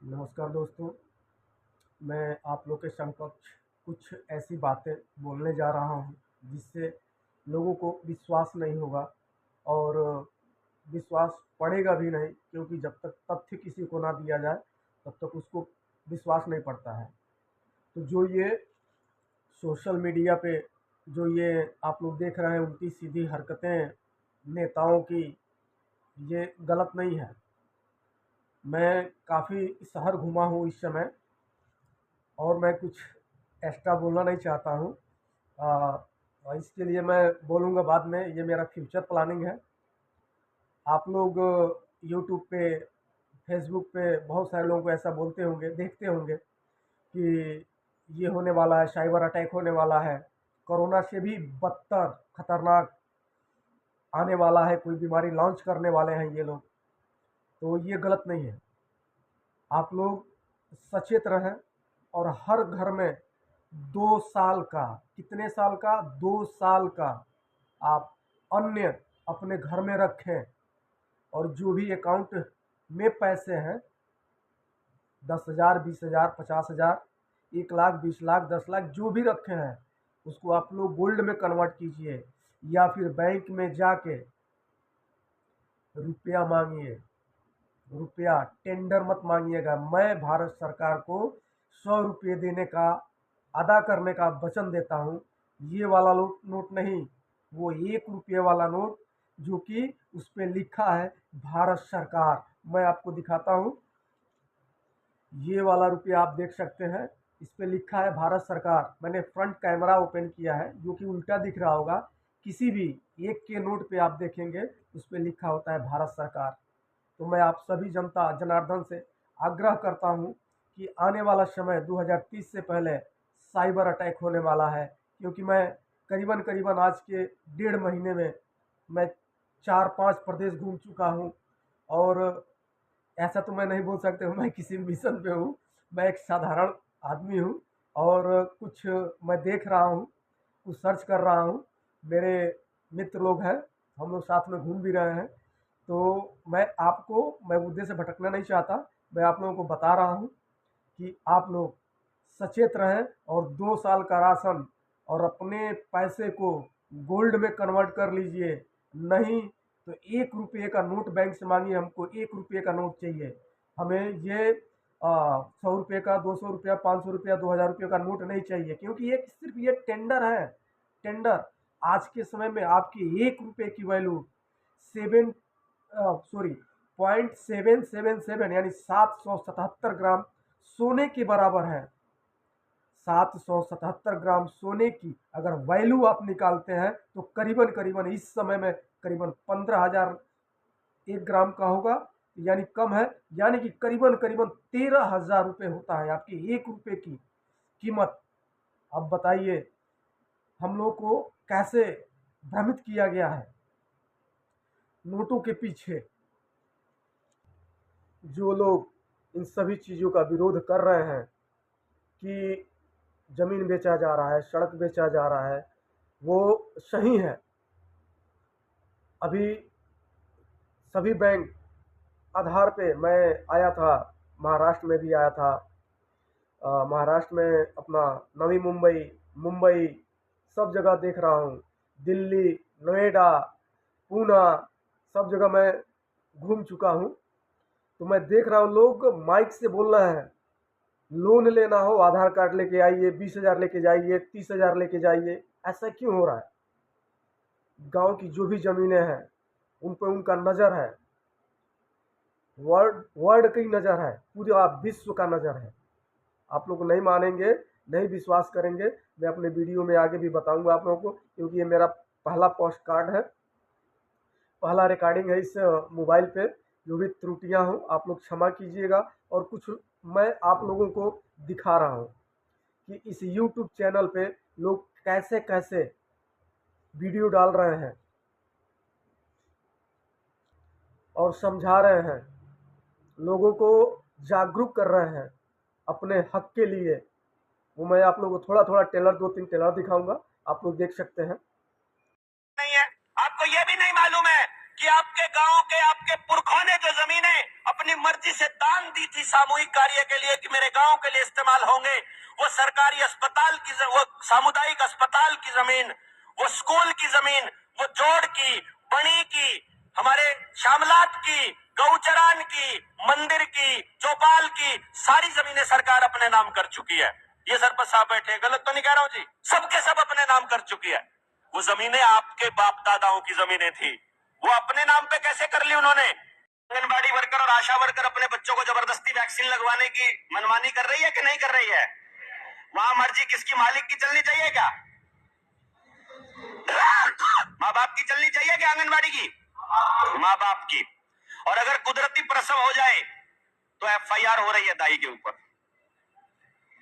नमस्कार दोस्तों, मैं आप लोग के समकक्ष कुछ ऐसी बातें बोलने जा रहा हूँ जिससे लोगों को विश्वास नहीं होगा और विश्वास पड़ेगा भी नहीं, क्योंकि जब तक तथ्य किसी को ना दिया जाए तब तक उसको विश्वास नहीं पड़ता है। तो जो ये सोशल मीडिया पे जो ये आप लोग देख रहे हैं उल्टी सीधी हरकतें नेताओं की, ये गलत नहीं है। मैं काफ़ी शहर घूमा हूँ इस समय और मैं कुछ एक्स्ट्रा बोलना नहीं चाहता हूँ। इसके लिए मैं बोलूँगा बाद में, ये मेरा फ्यूचर प्लानिंग है। आप लोग यूट्यूब पे, फेसबुक पे बहुत सारे लोगों को ऐसा बोलते होंगे, देखते होंगे कि ये होने वाला है, साइबर अटैक होने वाला है, कोरोना से भी बदतर खतरनाक आने वाला है, कोई बीमारी लॉन्च करने वाले हैं ये लोग। तो ये गलत नहीं है। आप लोग सचेत रहें और हर घर में 2 साल का, कितने साल का, 2 साल का आप अन्य अपने घर में रखें। और जो भी अकाउंट में पैसे हैं, 10,000, 20,000, 50,000, 1 लाख, 20 लाख, 10 लाख जो भी रखे हैं, उसको आप लोग गोल्ड में कन्वर्ट कीजिए या फिर बैंक में जाके रुपया मांगिए। रुपया टेंडर मत मांगिएगा। मैं भारत सरकार को 100 रुपये देने का, अदा करने का वचन देता हूँ। ये वाला नोट नहीं, वो 1 रुपये वाला नोट जो कि उस पर लिखा है भारत सरकार। मैं आपको दिखाता हूँ, ये वाला रुपया आप देख सकते हैं, इस पे लिखा है भारत सरकार। मैंने फ्रंट कैमरा ओपन किया है, जो कि उल्टा दिख रहा होगा। किसी भी 1 के नोट पे आप देखेंगे उस पे लिखा होता है भारत सरकार। तो मैं आप सभी जनता जनार्दन से आग्रह करता हूं कि आने वाला समय 2030 से पहले साइबर अटैक होने वाला है, क्योंकि मैं करीबन करीबन आज के 1.5 महीने में मैं 4-5 प्रदेश घूम चुका हूं। और ऐसा तो मैं नहीं बोल सकता हूँ मैं किसी मिशन पे हूँ। मैं एक साधारण आदमी हूँ और कुछ मैं देख रहा हूँ, कुछ सर्च कर रहा हूँ। मेरे मित्र लोग हैं, हम लोग साथ में घूम भी रहे हैं। तो मैं मुद्दे से भटकना नहीं चाहता। मैं आप लोगों को बता रहा हूँ कि आप लोग सचेत रहें और 2 साल का राशन और अपने पैसे को गोल्ड में कन्वर्ट कर लीजिए। नहीं तो 1 रुपये का नोट बैंक से मांगिए, हमको 1 रुपये का नोट चाहिए। हमें ये 100 रुपये का, 200 रुपया, 500 रुपया, 2000 रुपये का नोट नहीं चाहिए, क्योंकि ये सिर्फ ये टेंडर है। टेंडर। आज के समय में आपकी 1 रुपये की वैल्यू सेवन सॉरी 0.777 यानी 777 ग्राम सोने के बराबर है। 777 ग्राम सोने की अगर वैल्यू आप निकालते हैं तो करीबन करीबन इस समय में करीबन 15,000 1 ग्राम का होगा, यानी कम है। यानी कि करीबन करीबन 13,000 रुपये होता है आपकी 1 रुपये की कीमत। अब बताइए हम लोग को कैसे भ्रमित किया गया है नोटों के पीछे। जो लोग इन सभी चीज़ों का विरोध कर रहे हैं कि ज़मीन बेचा जा रहा है, सड़क बेचा जा रहा है, वो सही है। अभी सभी बैंक आधार पे, मैं आया था, महाराष्ट्र में भी आया था। महाराष्ट्र में अपना नवी मुंबई, मुंबई, सब जगह देख रहा हूँ। दिल्ली, नोएडा, पूना, सब जगह मैं घूम चुका हूँ। तो मैं देख रहा हूँ लोग माइक से बोल रहे हैं, लोन लेना हो आधार कार्ड लेके आइए, 20,000 लेके जाइए, 30,000 लेके जाइए। ऐसा क्यों हो रहा है? गांव की जो भी ज़मीनें हैं उन पर उनका नज़र है, वर्ल्ड वर्ल्ड की नज़र है, पूरा विश्व का नज़र है। आप लोग नहीं मानेंगे, नहीं विश्वास करेंगे। मैं अपने वीडियो में आगे भी बताऊंगा आप लोगों को, क्योंकि ये मेरा पहला पोस्ट कार्ड है, पहला रिकॉर्डिंग है इस मोबाइल पे। जो भी त्रुटियां हो आप लोग क्षमा कीजिएगा। और कुछ मैं आप लोगों को दिखा रहा हूँ कि इस यूट्यूब चैनल पे लोग कैसे कैसे वीडियो डाल रहे हैं और समझा रहे हैं, लोगों को जागरूक कर रहे हैं अपने हक के लिए। वो मैं आप लोगों को थोड़ा थोड़ा टेलर, 2-3 टेलर दिखाऊंगा, आप लोग देख सकते हैं। नहीं है। आपको यह भी नहीं मालूम है कि आपके गांव के, आपके पुरखों ने जो जमीनें अपनी मर्जी मर्जी से दान दी थी सामूहिक कार्य के लिए कि मेरे गांव के लिए इस्तेमाल होंगे, वो सरकारी अस्पताल की, वो सामुदायिक अस्पताल की जमीन, वो स्कूल की जमीन, वो जोड़ की, बणी की, हमारे शामलात की, गौचरान की, मंदिर की, चौपाल की, सारी जमीनें सरकार अपने नाम कर चुकी है। ये सरपंच साहब बैठे हैं, गलत तो नहीं कह रहा हूं जी? सबके सब अपने नाम कर चुकी है। वो जमीनें आपके बाप दादाओं की जमीनें थी, वो अपने नाम पे कैसे कर ली उन्होंने? आंगनबाड़ी वर्कर और आशा वर्कर अपने बच्चों को जबरदस्ती वैक्सीन लगवाने की मनमानी कर रही है कि नहीं कर रही है? वहां मर्जी किसकी, मालिक की चलनी चाहिए क्या? माँ बाप की चलनी चाहिए क्या? आंगनबाड़ी की माँ बाप की। और अगर कुदरती प्रसव हो जाए तो एफआईआर हो रही है दाई के ऊपर।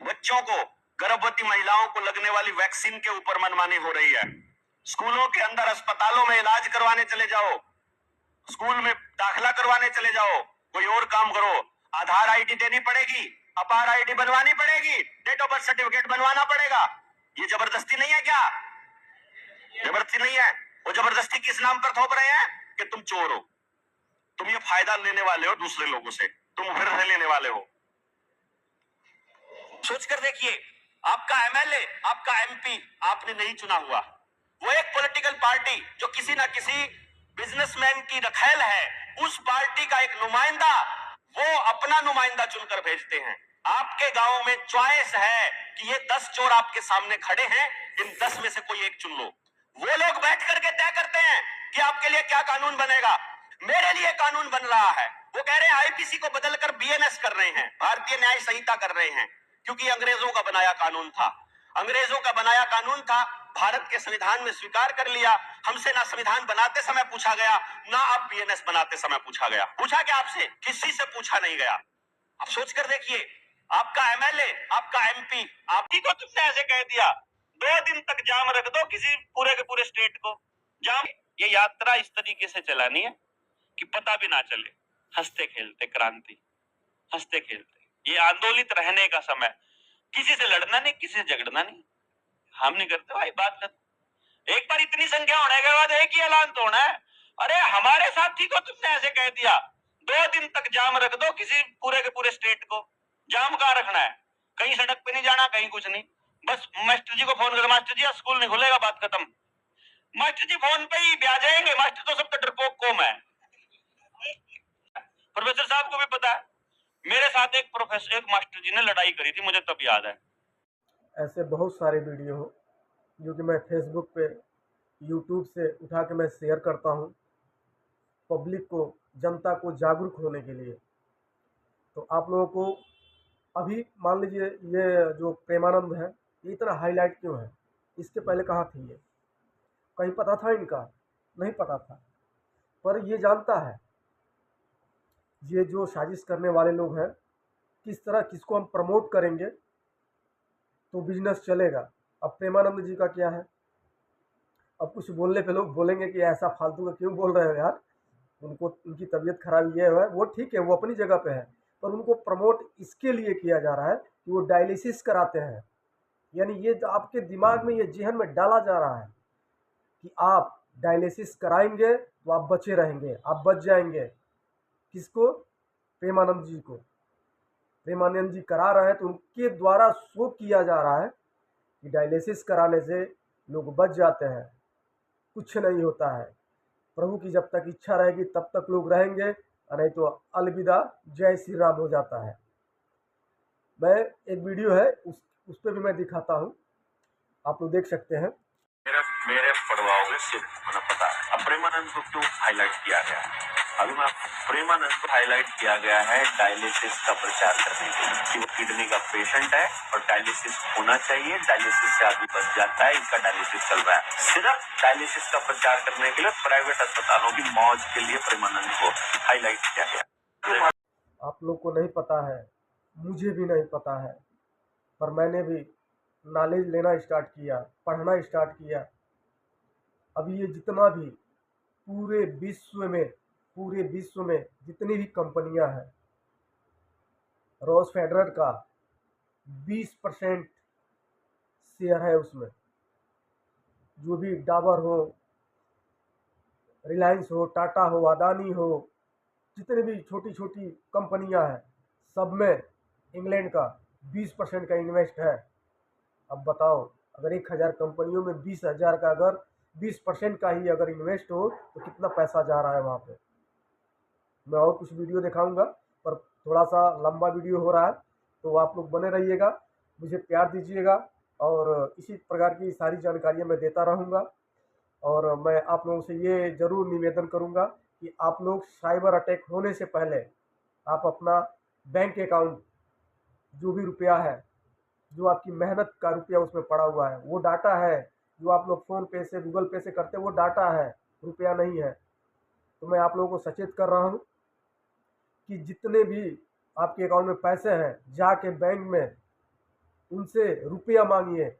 बच्चों को, गर्भवती महिलाओं को लगने वाली वैक्सीन के ऊपर मनमानी हो रही है। स्कूलों के अंदर, अस्पतालों में इलाज करवाने चले जाओ, स्कूल में दाखिला करवाने चले जाओ, कोई और काम करो, आधार आईडी देनी पड़ेगी, अपार आईडी बनवानी पड़ेगी, डेट ऑफ बर्थ सर्टिफिकेट बनवाना पड़ेगा। ये जबरदस्ती नहीं है क्या? जबरदस्ती नहीं है। वो जबरदस्ती किस नाम पर थोप रहे हैं कि तुम चोर हो, तुम ये फायदा लेने वाले हो दूसरे लोगों से, तुम फिर से लेने वाले हो। सोच कर देखिए, आपका एमएलए, आपका एमपी आपने नहीं चुना हुआ, वो एक पॉलिटिकल पार्टी जो किसी ना किसी बिजनेसमैन की रखेल है, उस पार्टी का एक नुमाइंदा, वो अपना नुमाइंदा चुनकर भेजते हैं। आपके गांव में चॉइस है कि ये 10 चोर आपके सामने खड़े हैं, इन 10 में से कोई एक चुन लो। वो लोग बैठ करके तय करते हैं कि आपके लिए क्या कानून बनेगा। मेरे लिए कानून बन रहा है, वो कह रहे हैं आईपीसी को बदलकर बीएनएस कर रहे हैं, भारतीय न्याय संहिता कर रहे हैं, क्योंकि अंग्रेजों का बनाया कानून था। अंग्रेजों का बनाया कानून था, भारत के संविधान में स्वीकार कर लिया। हमसे ना संविधान बनाते समय पूछा गया, ना अब बीएनएस बनाते समय पूछा गया। पूछा क्या आपसे? किसी से पूछा नहीं गया। आप सोच कर देखिए, आपका एमएलए, आपका एमपी, आपकी को तुमने ऐसे कह दिया 2 दिन तक जाम रख दो किसी पूरे के पूरे स्टेट को जाम। ये यात्रा इस तरीके से चलानी है कि पता भी ना चले, हंसते खेलते क्रांति, हंसते खेलते। ये आंदोलित रहने का समय, किसी से लड़ना नहीं, किसी से झगड़ना नहीं, हम नहीं करते भाई, बात खत्म। एक बार इतनी संख्या होने के बाद एक ही ऐलान तो होना है। अरे हमारे साथी को तुमने ऐसे कह दिया 2 दिन तक जाम रख दो किसी पूरे के पूरे स्टेट को। जाम कहाँ रखना है? कहीं सड़क पे नहीं जाना, कहीं कुछ नहीं, बस मास्टर जी को फोन कर, मास्टर जी स्कूल नहीं खुलेगा, बात खत्म। मास्टर जी फोन पे ही ब्याह जाएंगे, मास्टर तो सबका डरपोक कौम है। प्रोफेसर साहब को भी पता है, मेरे साथ एक मास्टर जी ने लड़ाई करी थी, मुझे तब याद है। ऐसे बहुत सारे वीडियो हो जो कि मैं फेसबुक पे, यूट्यूब से उठा के मैं शेयर करता हूँ पब्लिक को, जनता को जागरूक होने के लिए। तो आप लोगों को अभी मान लीजिए ये जो प्रेमानंद है, ये इतना हाईलाइट क्यों है? इसके पहले कहाँ थी ये? कहीं पता था इनका? नहीं पता था। पर ये जानता है, ये जो साजिश करने वाले लोग हैं, किस तरह किसको हम प्रमोट करेंगे तो बिजनेस चलेगा। अब प्रेमानंद जी का क्या है? अब कुछ बोलने पे लोग बोलेंगे कि ऐसा फालतू का क्यों बोल रहे हो यार, उनको उनकी तबीयत खराब ये है, वो ठीक है, वो अपनी जगह पे है, पर उनको प्रमोट इसके लिए किया जा रहा है कि वो डायलिसिस कराते हैं। यानी ये आपके दिमाग में, ये जहन में डाला जा रहा है कि आप डायलिसिस कराएंगे तो आप बचे रहेंगे, आप बच जाएंगे। किसको? प्रेमानंद जी को। प्रेमानंद जी करा रहे हैं तो उनके द्वारा शो किया जा रहा है कि डायलिसिस कराने से लोग बच जाते हैं, कुछ नहीं होता है। प्रभु की जब तक इच्छा रहेगी तब तक लोग रहेंगे, और नहीं तो अलविदा, जय श्री राम हो जाता है। मैं एक वीडियो है उस पर भी मैं दिखाता हूँ, आप लोग देख सकते हैं। मेरे पड़वाओगे सिर्फ उन्हें पता है। अब प्रेमानंद को क्यों हाईलाइट किया गया? अभी मैं प्रेमानंद को हाईलाइट किया गया है डायलिसिस का प्रचार करने के लिए कि वो किडनी का पेशेंट है और डायलिसिस होना चाहिए, डायलिसिस से आदमी बच जाता है, इसका डायलिसिस चल रहा है। सिर्फ डायलिसिस का प्रचार करने के लिए प्राइवेट अस्पतालों की मौज के लिए प्रेमानंद को हाईलाइट किया गया। आप लोग को नहीं पता है, मुझे भी नहीं पता है, पर मैंने भी नॉलेज लेना स्टार्ट किया, पढ़ना स्टार्ट किया। अभी ये जितना भी पूरे विश्व में जितनी भी कंपनियां हैं, रॉस फेडरर का 20% शेयर है उसमें। जो भी डाबर हो, रिलायंस हो, टाटा हो, अदानी हो, जितने भी छोटी छोटी कंपनियां हैं सब में इंग्लैंड का 20% का इन्वेस्ट है। अब बताओ, अगर 1000 कंपनियों में 20,000 का अगर 20% का ही अगर इन्वेस्ट हो तो कितना पैसा जा रहा है वहाँ पे। मैं और कुछ वीडियो दिखाऊंगा, पर थोड़ा सा लंबा वीडियो हो रहा है, तो आप लोग बने रहिएगा, मुझे प्यार दीजिएगा और इसी प्रकार की सारी जानकारियाँ मैं देता रहूँगा। और मैं आप लोगों से ये ज़रूर निवेदन करूँगा कि आप लोग साइबर अटैक होने से पहले आप अपना बैंक अकाउंट, जो भी रुपया है, जो आपकी मेहनत का रुपया उसमें पड़ा हुआ है, वो डाटा है, जो आप लोग फ़ोन पे से गूगल पे से करते हैं वो डाटा है, रुपया नहीं है। तो मैं आप लोगों को सचेत कर रहा हूँ कि जितने भी आपके अकाउंट में पैसे हैं जाके बैंक में उनसे रुपया मांगिए,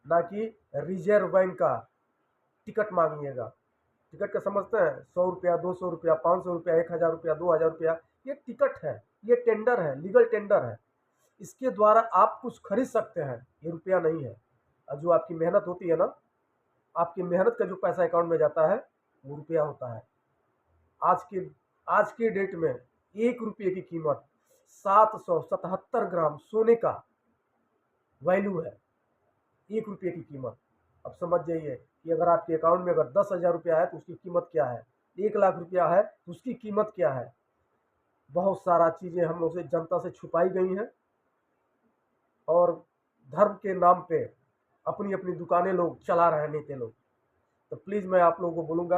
ना कि रिजर्व बैंक का टिकट मांगिएगा। टिकट का समझते हैं, 100 रुपया, 200 रुपया, 500 रुपया, 1000 रुपया, 2000 रुपया, ये टिकट है, ये टेंडर है, लीगल टेंडर है। इसके द्वारा आप कुछ खरीद सकते हैं, ये रुपया नहीं है। और जो आपकी मेहनत होती है ना, आपकी मेहनत का जो पैसा अकाउंट में जाता है वो रुपया होता है। आज के डेट में 1 रुपये की कीमत 777 ग्राम सोने का वैल्यू है। 1 रुपये की कीमत। अब समझ जाइए कि अगर आपके अकाउंट में अगर 10,000 रुपया है तो उसकी कीमत क्या है, 1 लाख रुपया है तो उसकी कीमत क्या है। बहुत सारा चीज़ें हम लोग से जनता से छुपाई गई हैं और धर्म के नाम पे अपनी अपनी दुकानें लोग चला रहे हैं, नेता लोग। तो प्लीज़ मैं आप लोगों को बोलूँगा,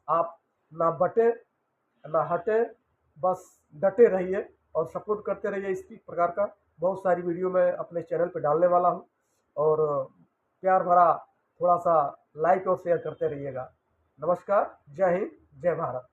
आप ना बटे ना हटे, बस डटे रहिए और सपोर्ट करते रहिए। इसी प्रकार का बहुत सारी वीडियो मैं अपने चैनल पे डालने वाला हूँ और प्यार भरा थोड़ा सा लाइक और शेयर करते रहिएगा। नमस्कार, जय हिंद, जय भारत।